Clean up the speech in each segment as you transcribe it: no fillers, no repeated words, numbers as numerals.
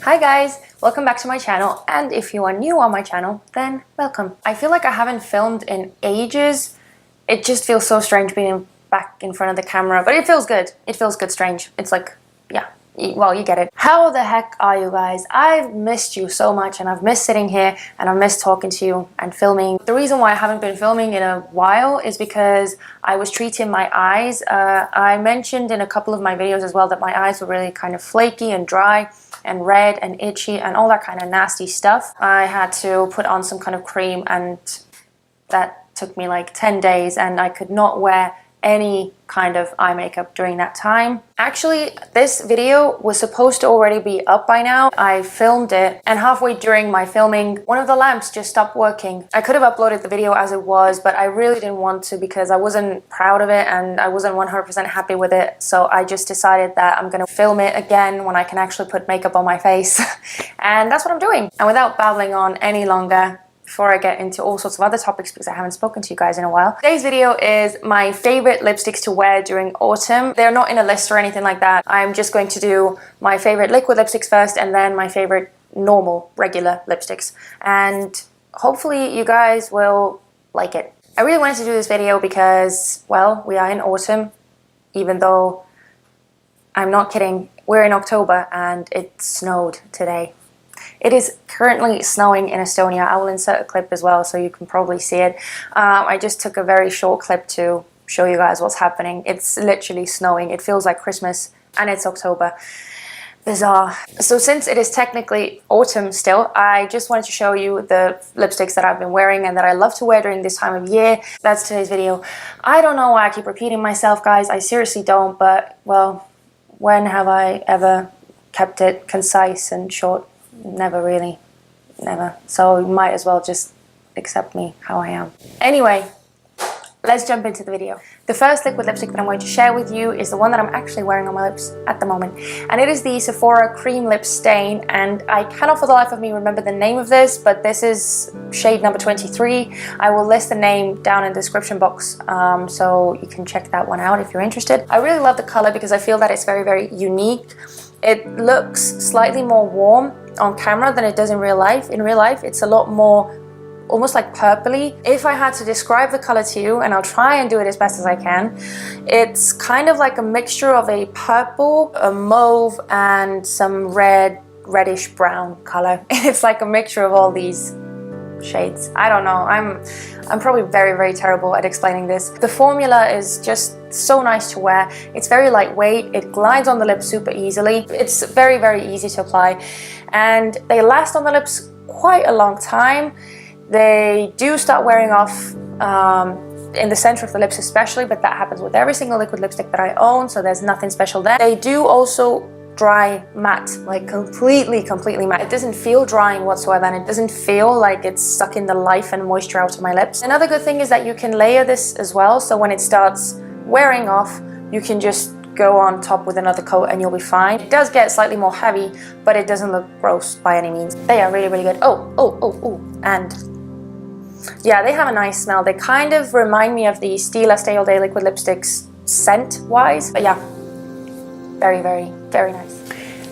Hi guys, welcome back to my channel, and if you are new on my channel, then welcome. I feel like I haven't filmed in ages. It just feels so strange being back in front of the camera, but it feels good. It feels good strange. It's like, yeah, well, you get it. How the heck are you guys? I've missed you so much, and I've missed sitting here, and I've missed talking to you and filming. The reason why I haven't been filming in a while is because I was treating my eyes. I mentioned in a couple of my videos as well that my eyes were really kind of flaky and dry and red and itchy and all that kind of nasty stuff. I had to put on some kind of cream, and that took me like 10 days, and I could not wear any kind of eye makeup during that time. Actually, this video was supposed to already be up by now. I filmed it, and halfway during my filming, one of the lamps just stopped working. I could have uploaded the video as it was, but I really didn't want to because I wasn't proud of it and I wasn't 100% happy with it. So I just decided that I'm gonna film it again when I can actually put makeup on my face. And that's what I'm doing. And without babbling on any longer, before I get into all sorts of other topics because I haven't spoken to you guys in a while. Today's video is my favorite lipsticks to wear during autumn. They're not in a list or anything like that. I'm just going to do my favorite liquid lipsticks first and then my favorite normal, regular lipsticks. And hopefully you guys will like it. I really wanted to do this video because, well, we are in autumn, even though I'm not kidding. We're in October and it snowed today. It is currently snowing in Estonia. I will insert a clip as well so you can probably see it. I just took a very short clip to show you guys what's happening. It's literally snowing. It feels like Christmas and it's October. Bizarre. So since it is technically autumn still, I just wanted to show you the lipsticks that I've been wearing and that I love to wear during this time of year. That's today's video. I don't know why I keep repeating myself, guys. I seriously don't, but, well, when have I ever kept it concise and short? Never really, never. So you might as well just accept me how I am. Anyway, let's jump into the video. The first liquid lipstick that I'm going to share with you is the one that I'm actually wearing on my lips at the moment. And it is the Sephora Cream Lip Stain. And I cannot for the life of me remember the name of this, but this is shade number 23. I will list the name down in the description box so you can check that one out if you're interested. I really love the color because I feel that it's very, very unique. It looks slightly more warm on camera than it does in real life. In real life, it's a lot more almost like purpley. If I had to describe the color to you, and I'll try and do it as best as I can, it's kind of like a mixture of a purple, a mauve, and some reddish brown color. It's like a mixture of all these shades. I don't know. I'm probably very, very terrible at explaining this. The formula is just so nice to wear. It's very lightweight. It glides on the lips super easily. It's very, very easy to apply, and they last on the lips quite a long time. They do start wearing off in the center of the lips especially, but that happens with every single liquid lipstick that I own, so there's nothing special there. They do also dry matte, like completely matte. It doesn't feel drying whatsoever, and it doesn't feel like it's sucking the life and moisture out of my lips. Another good thing is that you can layer this as well, so when it starts wearing off, you can just go on top with another coat and you'll be fine. It does get slightly more heavy, but it doesn't look gross by any means. They are really, really good. Oh, and yeah, they have a nice smell. They kind of remind me of the Stila Stay All Day liquid lipsticks scent-wise, but yeah, very, very, very nice.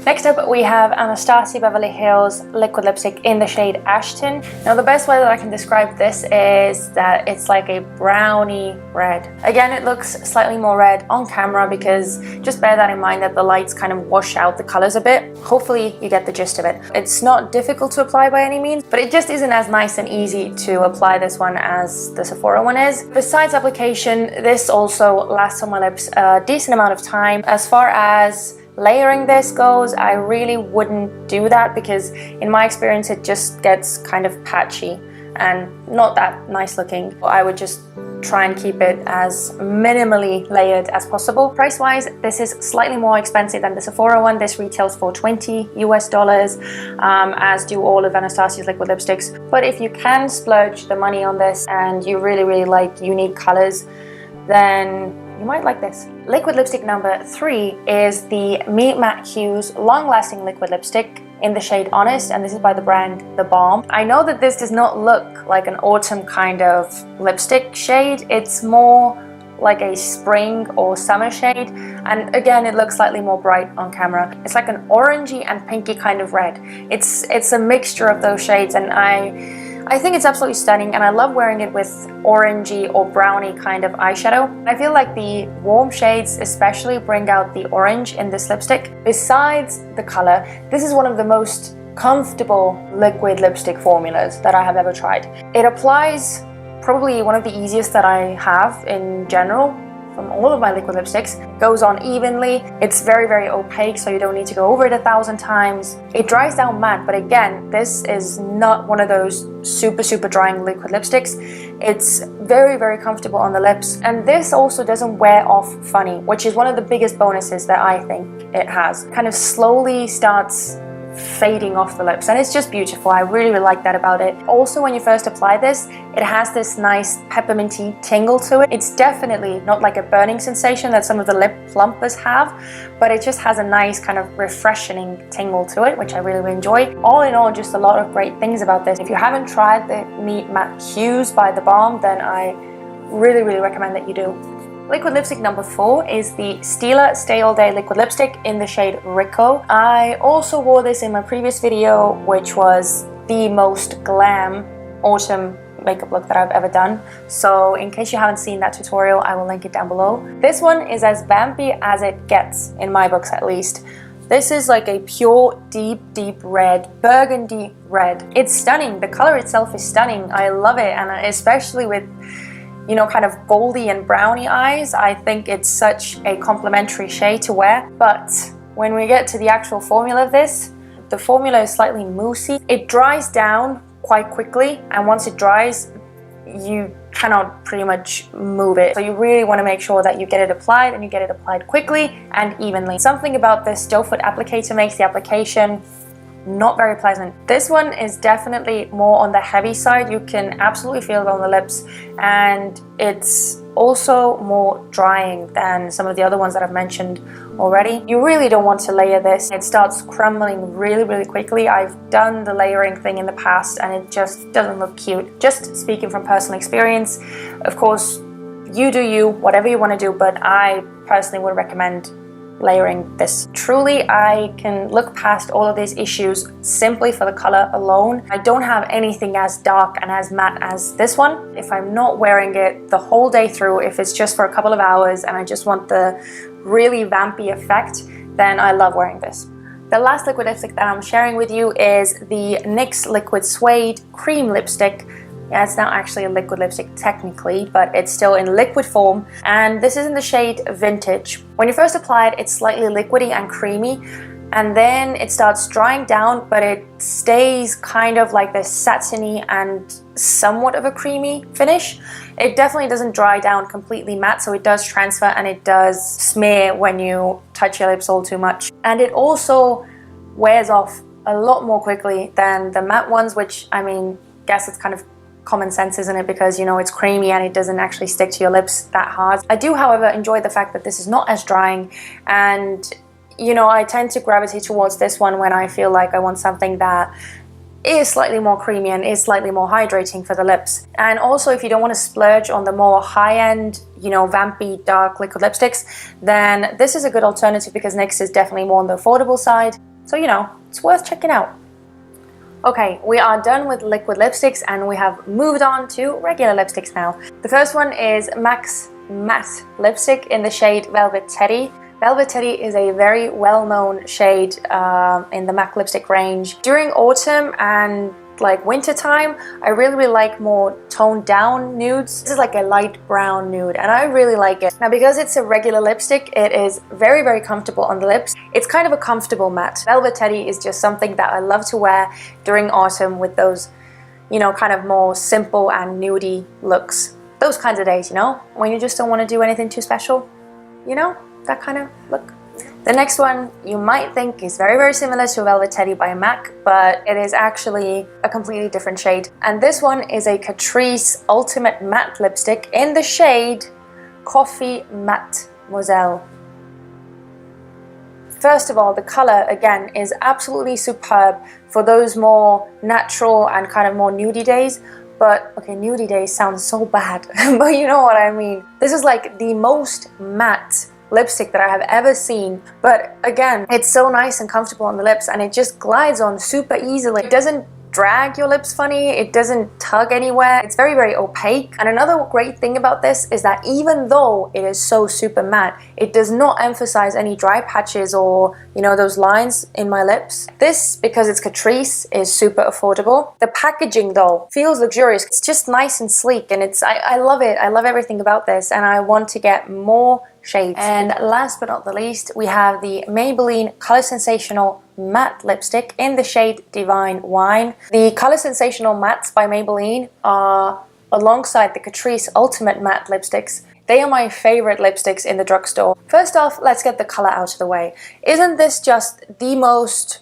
Next up, we have Anastasia Beverly Hills liquid lipstick in the shade Ashton. Now, the best way that I can describe this is that it's like a brownie red. Again, it looks slightly more red on camera because just bear that in mind that the lights kind of wash out the colors a bit. Hopefully you get the gist of it. It's not difficult to apply by any means, but it just isn't as nice and easy to apply this one as the Sephora one is. Besides application, this also lasts on my lips a decent amount of time. As far as layering this goes, I really wouldn't do that because in my experience it just gets kind of patchy and not that nice looking. I would just try and keep it as minimally layered as possible. Price wise, this is slightly more expensive than the Sephora one. This retails for $20 US, as do all of Anastasia's liquid lipsticks. But if you can splurge the money on this and you really, really like unique colors, then you might like this. Liquid lipstick number 3 is the MAC Hughes long-lasting liquid lipstick in the shade Honest, and this is by the brand The Balm. I know that this does not look like an autumn kind of lipstick shade. It's more like a spring or summer shade. and again it looks slightly more bright on camera. It's like an orangey and pinky kind of red. It's a mixture of those shades, and I think it's absolutely stunning, and I love wearing it with orangey or browny kind of eyeshadow. I feel like the warm shades especially bring out the orange in this lipstick. Besides the color, this is one of the most comfortable liquid lipstick formulas that I have ever tried. It applies probably one of the easiest that I have in general from all of my liquid lipsticks. It goes on evenly. It's very, very opaque, so you don't need to go over it 1,000 times. It dries down matte, but again, this is not one of those super drying liquid lipsticks. It's very, very comfortable on the lips, and this also doesn't wear off funny, which is one of the biggest bonuses that I think it has. Kind of slowly starts fading off the lips, and it's just beautiful. I really like that about it. Also, when you first apply this, it has this nice pepperminty tingle to it. It's definitely not like a burning sensation that some of the lip plumpers have, but it just has a nice kind of refreshing tingle to it, which I really enjoy. All in all, just a lot of great things about this. If you haven't tried the Meet Matte Hughes by The Balm, then I really recommend that you do. Liquid lipstick number 4 is the Stila Stay All Day liquid lipstick in the shade Ricco. I also wore this in my previous video, which was the most glam autumn makeup look that I've ever done. So in case you haven't seen that tutorial, I will link it down below. This one is as vampy as it gets, in my books at least. This is like a pure, deep red, burgundy red. It's stunning. The color itself is stunning. I love it, and especially with, you know, kind of goldy and browny eyes, I think it's such a complimentary shade to wear. But when we get to the actual formula of this, the formula is slightly moussey. It dries down quite quickly, and once it dries, you cannot pretty much move it. So you really want to make sure that you get it applied, and you get it applied quickly and evenly. Something about this doe foot applicator makes the application not very pleasant. This one is definitely more on the heavy side. You can absolutely feel it on the lips, and it's also more drying than some of the other ones that I've mentioned already. You really don't want to layer this. It starts crumbling really quickly. I've done the layering thing in the past, and it just doesn't look cute. Just speaking from personal experience, of course, you do you, whatever you want to do, but I personally would recommend layering this. Truly, I can look past all of these issues simply for the color alone. I don't have anything as dark and as matte as this one. If I'm not wearing it the whole day through, if it's just for a couple of hours and I just want the really vampy effect, then I love wearing this. The last liquid lipstick that I'm sharing with you is the NYX Liquid Suede Cream Lipstick. Yeah, it's not actually a liquid lipstick technically, but it's still in liquid form, and this is in the shade Vintage. When you first apply it, it's slightly liquidy and creamy, and then it starts drying down, but it stays kind of like this satiny and somewhat of a creamy finish. It definitely doesn't dry down completely matte, so it does transfer and it does smear when you touch your lips all too much. And it also wears off a lot more quickly than the matte ones, which, I mean, guess it's kind of common sense, isn't it? Because, you know, it's creamy and it doesn't actually stick to your lips that hard. I do, however, enjoy the fact that this is not as drying, and, you know, I tend to gravitate towards this one when I feel like I want something that is slightly more creamy and is slightly more hydrating for the lips. And also, if you don't want to splurge on the more high-end, you know, vampy dark liquid lipsticks, then this is a good alternative, because NYX is definitely more on the affordable side. So, you know, it's worth checking out. Okay, we are done with liquid lipsticks and we have moved on to regular lipsticks now. The first one is M.A.C matte lipstick in the shade Velvet Teddy. Velvet Teddy is a very well-known shade in the M.A.C lipstick range. During autumn and like winter time, I really like more toned down nudes. This is like a light brown nude, and I really like it. Now, because it's a regular lipstick, it is very comfortable on the lips. It's kind of a comfortable matte. Velvet Teddy is just something that I love to wear during autumn with those, you know, kind of more simple and nudie looks. Those kinds of days, you know, when you just don't want to do anything too special, you know, that kind of look. The next one you might think is very similar to Velvet Teddy by M.A.C, but it is actually a completely different shade. And this one is a Catrice Ultimate Matte Lipstick in the shade Coffee MATTmoiselle. First of all, the color, again, is absolutely superb for those more natural and kind of more nudie days. But, okay, nudie days sounds so bad, but you know what I mean. This is like the most matte lipstick that I have ever seen. But again, it's so nice and comfortable on the lips, and it just glides on super easily. It doesn't drag your lips funny, it doesn't tug anywhere, it's very, very opaque. And another great thing about this is that even though it is so super matte, it does not emphasize any dry patches or, you know, those lines in my lips. This, because it's Catrice, is super affordable. The packaging though feels luxurious. It's just nice and sleek, and I love it. I love everything about this, and I want to get more shades. And last but not the least, we have the Maybelline Color Sensational matte lipstick in the shade Divine Wine. The Color Sensational mattes by Maybelline are alongside the Catrice Ultimate matte lipsticks. They are my favorite lipsticks in the drugstore. First off, let's get the color out of the way. Isn't this just the most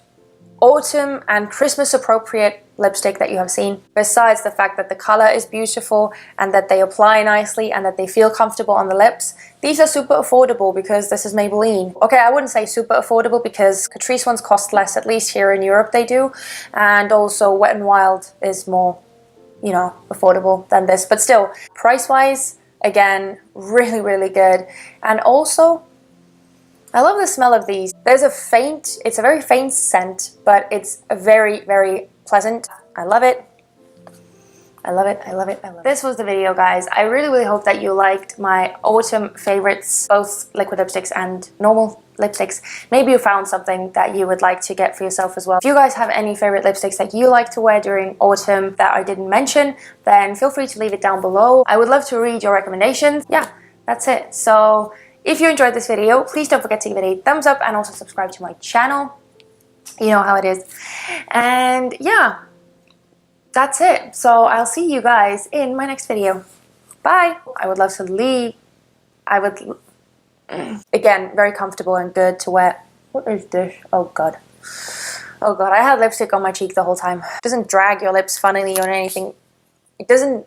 autumn and Christmas appropriate lipstick that you have seen? Besides the fact that the color is beautiful and that they apply nicely and that they feel comfortable on the lips, these are super affordable because this is Maybelline. Okay, I wouldn't say super affordable because Catrice ones cost less, at least here in Europe they do, and also Wet n Wild is more, you know, affordable than this, but still, price-wise, again, really, really good. And also, I love the smell of these. There's a faint, it's a very faint scent, but it's a very, very pleasant. I love it. I love it, I love it, I love it. This was the video, guys. I really, really hope that you liked my autumn favorites, both liquid lipsticks and normal lipsticks. Maybe you found something that you would like to get for yourself as well. If you guys have any favorite lipsticks that you like to wear during autumn that I didn't mention, then feel free to leave it down below. I would love to read your recommendations. Yeah, that's it. So if you enjoyed this video, please don't forget to give it a thumbs up and also subscribe to my channel. You know how it is. And yeah, that's it. So I'll see you guys in my next video. Bye. I would love to leave. Again, very comfortable and good to wear. What is this? Oh god. Oh god, I had lipstick on my cheek the whole time. It doesn't drag your lips funnily or anything. It doesn't